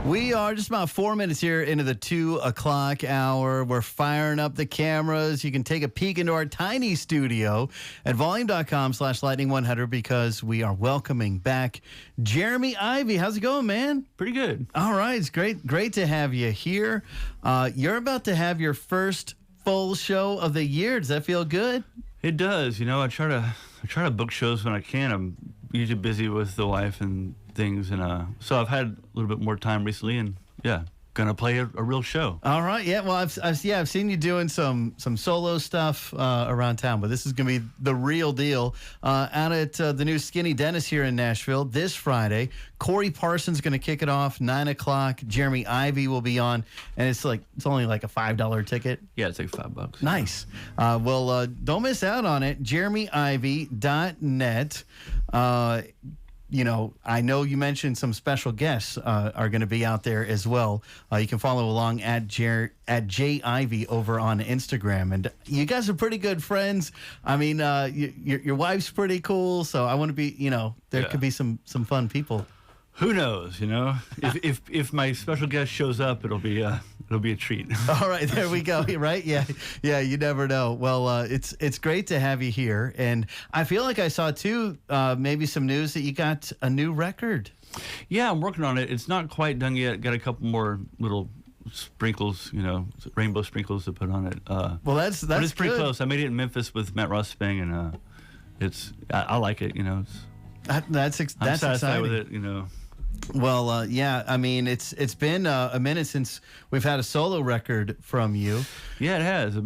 We are just about 4 minutes here into the 2 o'clock hour. We're firing up the cameras. You can take a peek into our tiny studio at volume.com/lightning100 because we are welcoming back Jeremy Ivey. How's it going, man? Pretty good. All right. It's great to have you here. You're about to have your first full show of the year. Does that feel good? It does. You know, I try to book shows when I can. I'm usually busy with the wife and things, and so I've had a little bit more time recently, and yeah, gonna play a real show. All right, yeah. Well, I've seen you doing some solo stuff around town, but this is gonna be the real deal out at the new Skinny Dennis here in Nashville this Friday. Corey Parsons gonna kick it off 9 o'clock. Jeremy Ivey will be on, and it's only like a $5 ticket. Yeah, it's like $5. Nice. Well, don't miss out on it. JeremyIvey.net. You know, I know you mentioned some special guests are going to be out there as well. You can follow along at JIvey over on Instagram. And you guys are pretty good friends. I mean, your wife's pretty cool. So I want to be, there could be some fun people. Who knows? You know, if my special guest shows up, it'll be a treat. All right, there we go. Right? Yeah. You never know. Well, it's great to have you here, and I feel like I saw too maybe some news that you got a new record. Yeah, I'm working on it. It's not quite done yet. Got a couple more little sprinkles, rainbow sprinkles to put on it. Well, that's but it's pretty good. close. I made it in Memphis with Matt Ross Spang, and I like it. That's I'm satisfied exciting with it. Well, yeah. I mean, it's been a minute since we've had a solo record from you. Yeah, it has. I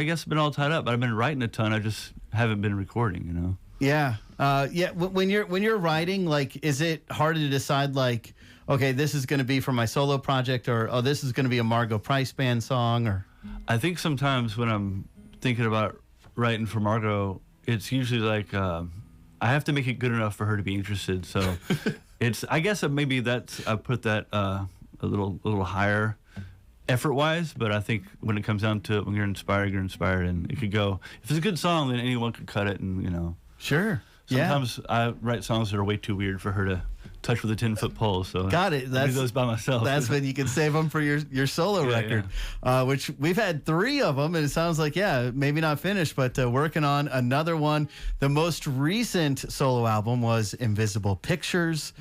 guess I've been all tied up, but I've been writing a ton. I just haven't been recording. Yeah. Yeah. When you're writing, like, is it hard to decide, like, okay, this is going to be for my solo project, or this is going to be a Margot Price Band song, or? I think sometimes when I'm thinking about writing for Margot, it's usually like I have to make it good enough for her to be interested. So. I guess maybe I put that a little higher effort-wise, but I think when it comes down to it, when you're inspired, and it could go. If it's a good song, then anyone could cut it, and Sure. Sometimes I write songs that are way too weird for her to touch with a 10-foot pole. So got it. I do those by myself. That's when you can save them for your solo record, which we've had 3 of them, and it sounds like maybe not finished, but working on another one. The most recent solo album was Invisible Pictures,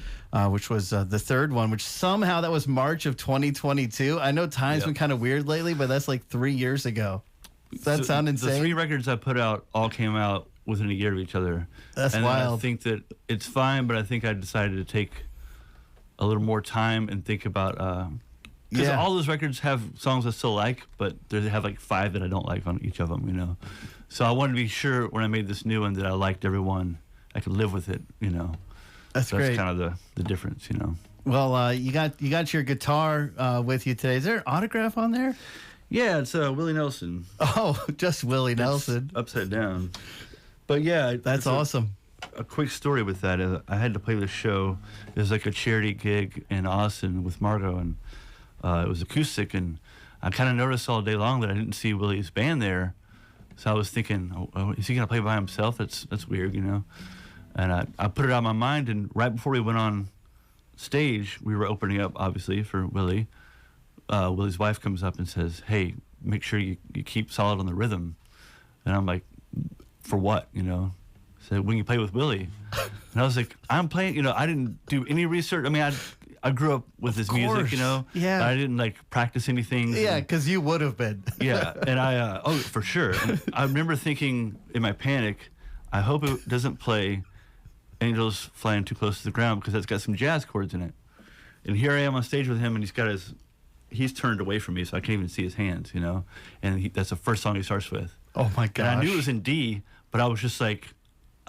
which was the 3rd one, which somehow that was March of 2022. I know time's been kind of weird lately, but that's like 3 years ago. Does that sound insane? The 3 records I put out all came out within a year of each other. That's wild. I think that it's fine, but I think I decided to take a little more time and think about because all those records have songs I still like, but they have like 5 that I don't like on each of them. So I wanted to be sure when I made this new one that I liked every one. I could live with it. That's great. That's kind of the difference. Well, you got your guitar with you today. Is there an autograph on there? Yeah, it's Willie Nelson. Oh, just Willie Nelson. Upside down. But yeah, that's awesome. A quick story with that is I had to play this show. It was like a charity gig in Austin with Margot, and it was acoustic, and I kind of noticed all day long that I didn't see Willie's band there. So I was thinking, oh, is he going to play by himself? That's weird, And I put it out of my mind, and right before we went on stage, we were opening up, obviously, for Willie. Willie's wife comes up and says, hey, make sure you keep solid on the rhythm. And I'm like, for what, Said, when you play with Willie. And I was like, I'm playing, I didn't do any research. I mean, I grew up with his music, Yeah. I didn't practice anything. Yeah, because you would have been. Yeah, and I, for sure. And I remember thinking in my panic, I hope it doesn't play Angels Flying Too Close to the Ground because that's got some jazz chords in it. And here I am on stage with him, and he's turned away from me, so I can't even see his hands, And that's the first song he starts with. Oh my gosh. And I knew it was in D, but I was just like,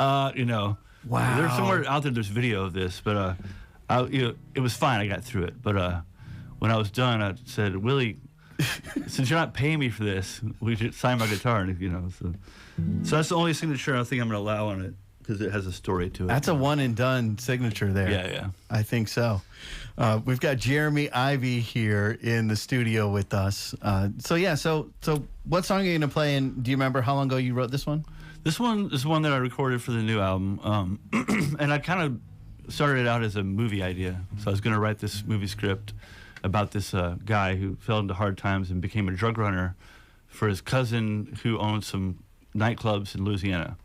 Wow. There's somewhere out there. There's video of this, but it was fine. I got through it. But when I was done, I said, Willie, since you're not paying me for this, we should sign my guitar. So that's the only signature I think I'm going to allow on it because it has a story to it. That's a one and done signature there. Yeah. I think so. We've got Jeremy Ivey here in the studio with us. So what song are you going to play? And do you remember how long ago you wrote this one? This one is one that I recorded for the new album, and I kind of started out as a movie idea. So I was going to write this movie script about this guy who fell into hard times and became a drug runner for his cousin who owned some nightclubs in Louisiana.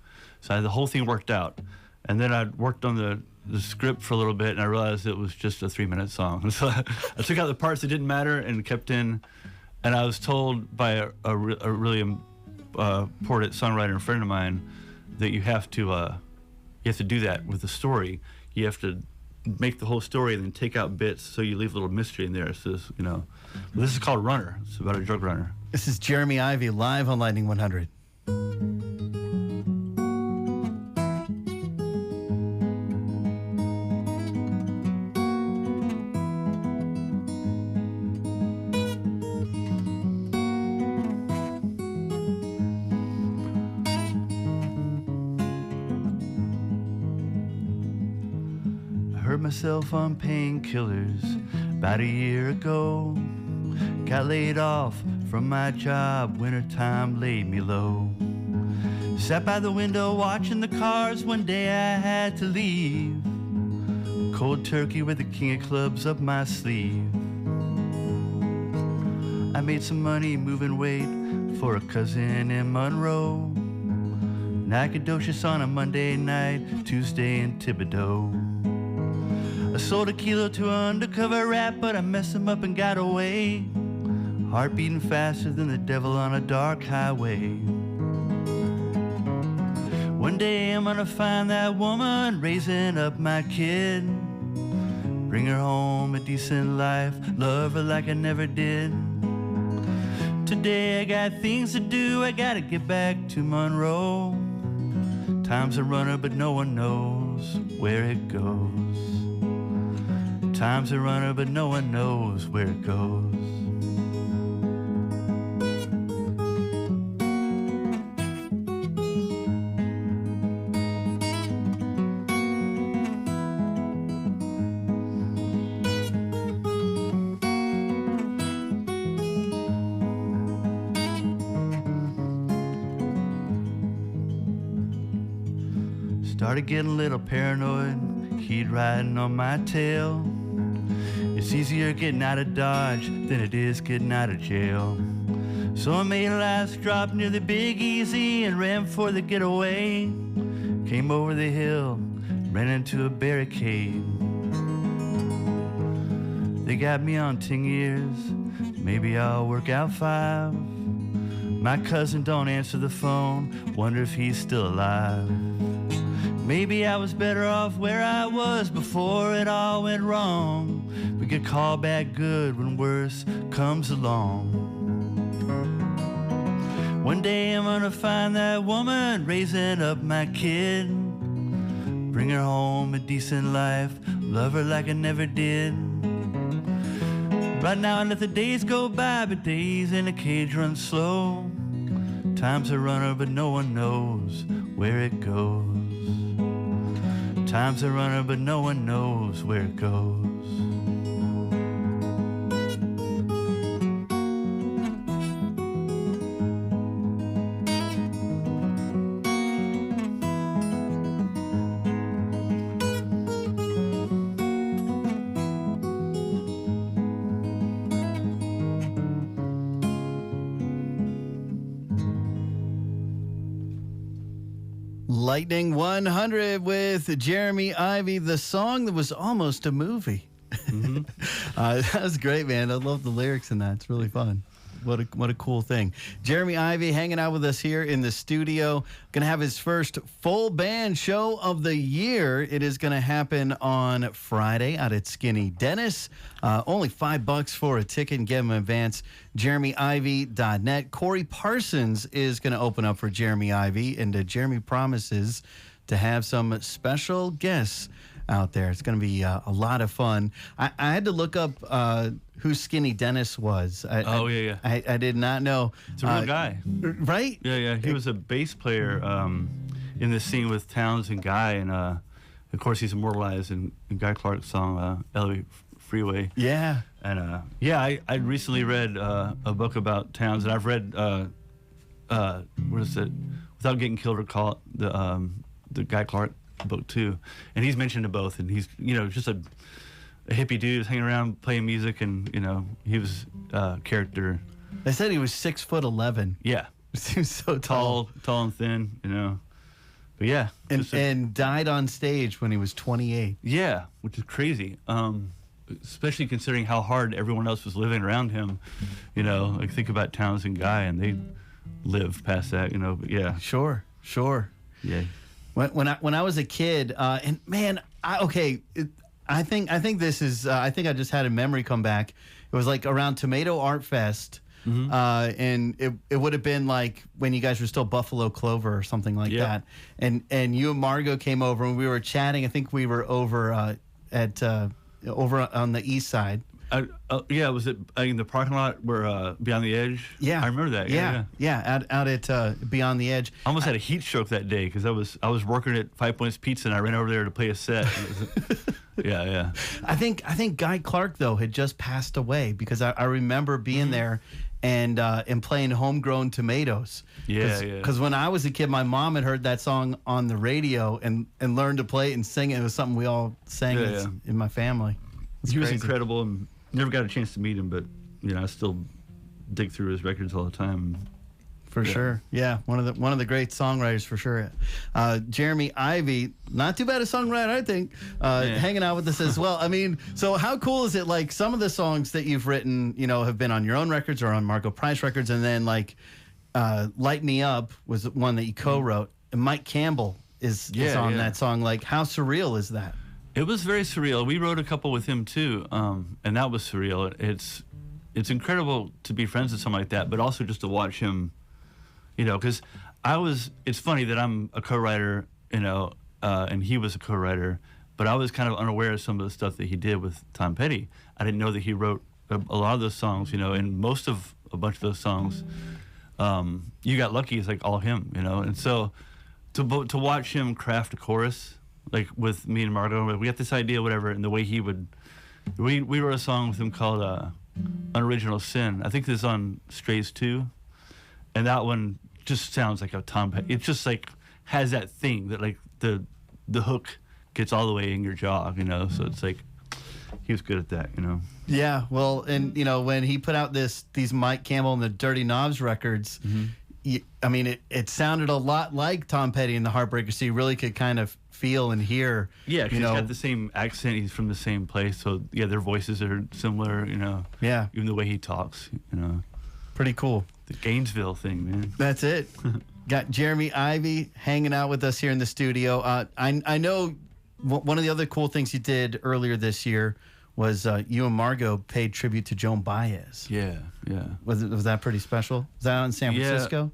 So the whole thing worked out. And then I worked on the script for a little bit, and I realized it was just a 3-minute song. So I took out the parts that didn't matter and kept in. And I was told by a really important songwriter and friend of mine that you have to do that with the story. You have to make the whole story and then take out bits so you leave a little mystery in there. So this is called Runner. It's about a drug runner. This is Jeremy Ivey live on Lightning 100. Hurt myself on painkillers about a year ago. Got laid off from my job, wintertime laid me low. Sat by the window watching the cars, one day I had to leave. Cold turkey with the king of clubs up my sleeve. I made some money moving weight for a cousin in Monroe. Nacogdoches on a Monday night, Tuesday in Thibodeau. I sold a kilo to an undercover rat, but I messed him up and got away. Heart beating faster than the devil on a dark highway. One day I'm gonna find that woman raising up my kid. Bring her home a decent life, love her like I never did. Today I got things to do, I gotta get back to Monroe. Time's a runner, but no one knows where it goes. Time's a runner, but no one knows where it goes. Started getting a little paranoid, heat riding on my tail. It's easier getting out of Dodge than it is getting out of jail. So I made a last drop near the Big Easy and ran for the getaway. Came over the hill, ran into a barricade. They got me on 10 years, maybe I'll work out 5. My cousin don't answer the phone, wonder if he's still alive. Maybe I was better off where I was before it all went wrong. We get called back good when worse comes along. One day I'm gonna find that woman raising up my kid. Bring her home a decent life, love her like I never did. Right now I let the days go by, but days in a cage run slow. Time's a runner, but no one knows where it goes. Time's a runner, but no one knows where it goes. Lightning 100 with Jeremy Ivey, the song that was almost a movie. Mm-hmm. That was great, man. I love the lyrics in that. It's really fun. What a cool thing. Jeremy Ivey hanging out with us here in the studio. Going to have his first full band show of the year. It is going to happen on Friday out at Skinny Dennis. Only $5 for a ticket and get them in advance. JeremyIvey.net. Corey Parsons is going to open up for Jeremy Ivey, and Jeremy promises to have some special guests out there. It's going to be a lot of fun. I had to look up who Skinny Dennis was. I did not know. It's a real guy. Right? Yeah. He was a bass player in the scene with Towns and Guy, and of course he's immortalized in Guy Clark's song LA Freeway. Yeah. And I recently read a book about Towns, and I've read what is it? Without Getting Killed or Caught, the Guy Clark book too, and he's mentioned to both, and he's just a hippie dude who's hanging around playing music, and he was character. They said he was 6'11". Yeah, Seems so tall. tall and thin, But yeah, and died on stage when he was 28. Yeah, which is crazy. Especially considering how hard everyone else was living around him. Like think about Townsend Guy, and they lived past that. But yeah. Sure. Yeah. When I was a kid, and man, I think this is. I think I just had a memory come back. It was like around Tomato Art Fest. Mm-hmm. And it would have been like when you guys were still Buffalo Clover or something like that. And you and Margot came over and we were chatting. I think we were over over on the east side. Was it in the parking lot where Beyond the Edge? Yeah, I remember that. Yeah. Out at Beyond the Edge. I almost had a heat stroke that day because I was working at 5 Points Pizza and I ran over there to play a set. Yeah. I think Guy Clark though had just passed away because I remember being there and playing Homegrown Tomatoes. Because when I was a kid, my mom had heard that song on the radio and learned to play it and sing it. It was something we all sang in my family. He was incredible, and never got a chance to meet him, but I still dig through his records all the time. For sure, yeah, one of the great songwriters for sure. Jeremy Ivey, not too bad a songwriter, I think. Hanging out with us as well. I mean, so how cool is it? Like some of the songs that you've written, have been on your own records or on Margot Price records, and then like "Light Me Up" was one that you co-wrote, and Mike Campbell is on that song. Like, how surreal is that? It was very surreal. We wrote a couple with him too, and that was surreal. It's incredible to be friends with someone like that, but also just to watch him. Because it's funny that I'm a co-writer, and he was a co-writer, but I was kind of unaware of some of the stuff that he did with Tom Petty. I didn't know that he wrote a lot of those songs, and most of a bunch of those songs, You Got Lucky is like all him, and so to watch him craft a chorus, like with me and Margot, we got this idea, whatever, and the way he would, we wrote a song with him called Unoriginal Sin. I think this is on Strays 2. And that one just sounds like a Tom Petty. It just like has that thing that like the hook gets all the way in your jaw, So it's like he was good at that, Yeah, well, and when he put out these Mike Campbell and the Dirty Knobs records, I mean it sounded a lot like Tom Petty and the Heartbreakers. So you really could kind of feel and hear. Yeah, because he's got the same accent. He's from the same place, so yeah, their voices are similar. Yeah, even the way he talks. Pretty cool. The Gainesville thing, man. That's it. Got Jeremy Ivey hanging out with us here in the studio. I know one of the other cool things you did earlier this year was you and Margot paid tribute to Joan Baez. Yeah. Was that pretty special? Was that out in San Francisco?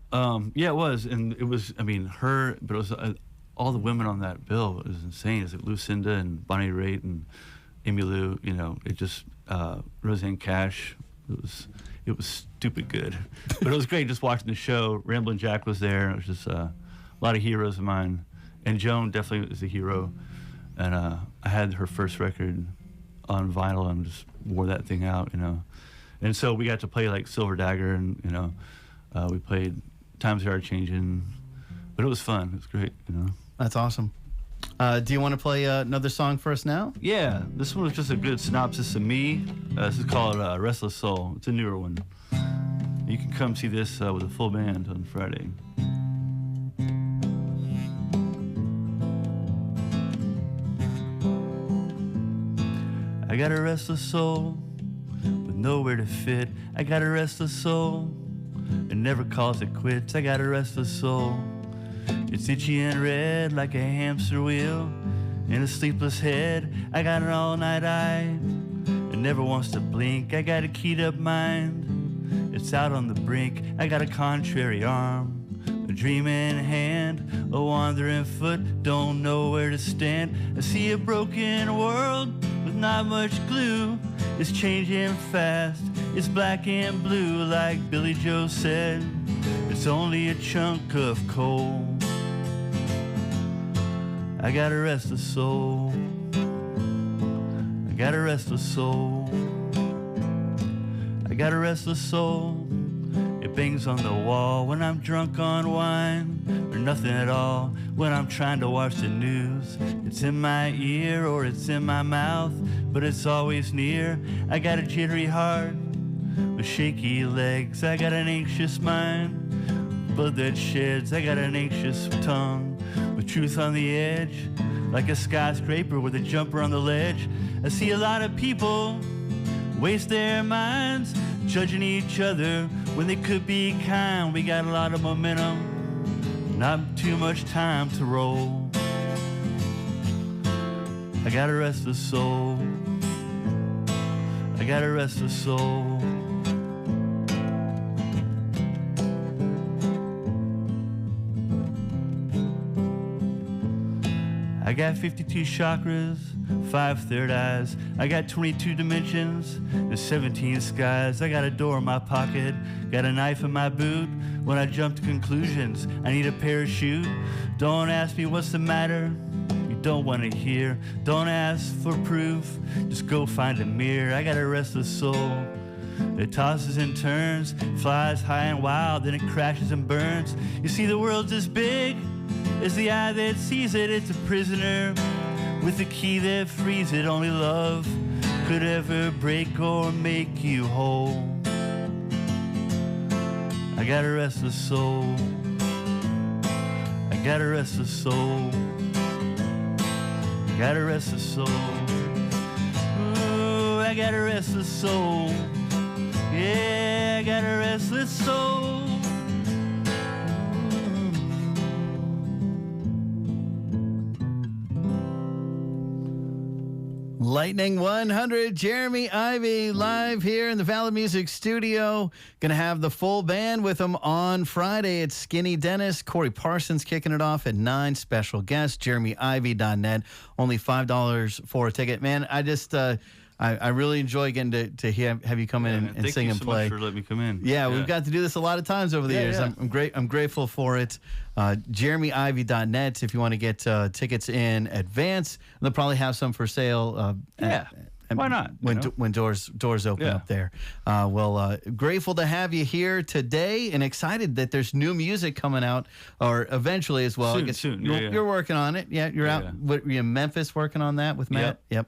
Yeah, it was. And it was, her, but it was all the women on that bill. It was insane. It was like Lucinda and Bonnie Raitt and Emmylou, it just, Roseanne Cash. It was stupid good, but it was great just watching the show. Ramblin' Jack was there. It was just a lot of heroes of mine, and Joan definitely is a hero. And I had her first record on vinyl and just wore that thing out, And so we got to play like Silver Dagger, and we played Times Are Changing, but it was fun. It was great, That's awesome. Do you want to play another song for us now? Yeah, this one was just a good synopsis of me. This is called Restless Soul. It's a newer one. You can come see this with a full band on Friday. I got a restless soul with nowhere to fit. I got a restless soul and never calls it quits. I got a restless soul. It's itchy and red like a hamster wheel in a sleepless head. I got an all-night eye. It never wants to blink. I got a keyed up mind. It's out on the brink. I got a contrary arm, a dreaming hand, a wandering foot, don't know where to stand. I see a broken world with not much glue. It's changing fast. It's black and blue like Billy Joe said. It's only a chunk of coal. I got a restless soul. I got a restless soul. I got a restless soul. It It bangs on the wall when I'm drunk on wine, or nothing at all when I'm trying to watch the news. It's in my ear or it's in my mouth, but it's always near. I got a jittery heart with shaky legs. I got an anxious mind, blood that sheds. I got an anxious tongue with truth on the edge, like a skyscraper with a jumper on the ledge. I see a lot of people waste their minds judging each other when they could be kind. We got a lot of momentum, not too much time to roll. I got a restless soul. I got a restless soul. I got 52 chakras, 5 third eyes. I got 22 dimensions and 17 skies. I got a door in my pocket, got a knife in my boot. When I jump to conclusions, I need a parachute. Don't ask me what's the matter, you don't want to hear. Don't ask for proof, just go find a mirror. I got a restless soul. It tosses and turns, flies high and wild, then it crashes and burns. You see, the world's as big as the eye that sees it. It's a prisoner with a key that frees it. Only love could ever break or make you whole. I got a restless soul. I got a restless soul. I got a restless soul. Ooh, I got a restless soul. Yeah, I got a restless soul. Lightning 100, Jeremy Ivey, live here in the Valid Music Studio. Going to have the full band with them on Friday. It's Skinny Dennis, Corey Parsons kicking it off at 9. Special guest, JeremyIvey.net. Only $5 for a ticket. Man, I really enjoy getting to have you come in and sing and play. Thank you so much for letting me come in. Yeah, we've got to do this a lot of times over the years. Yeah. I'm grateful for it. JeremyIvey.net if you want to get tickets in advance. They'll probably have some for sale. Why not? When doors open up there. Grateful to have you here today and excited that there's new music coming out, or eventually as well. Soon. You're working on it. Yeah, you're out. What, you're in Memphis working on that with Matt? Yep.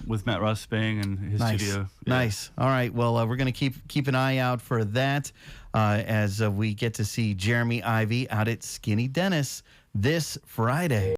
With Matt Ross Spang and his studio. Yeah. Nice. All right. Well, we're going to keep an eye out for that as we get to see Jeremy Ivey out at Skinny Dennis this Friday.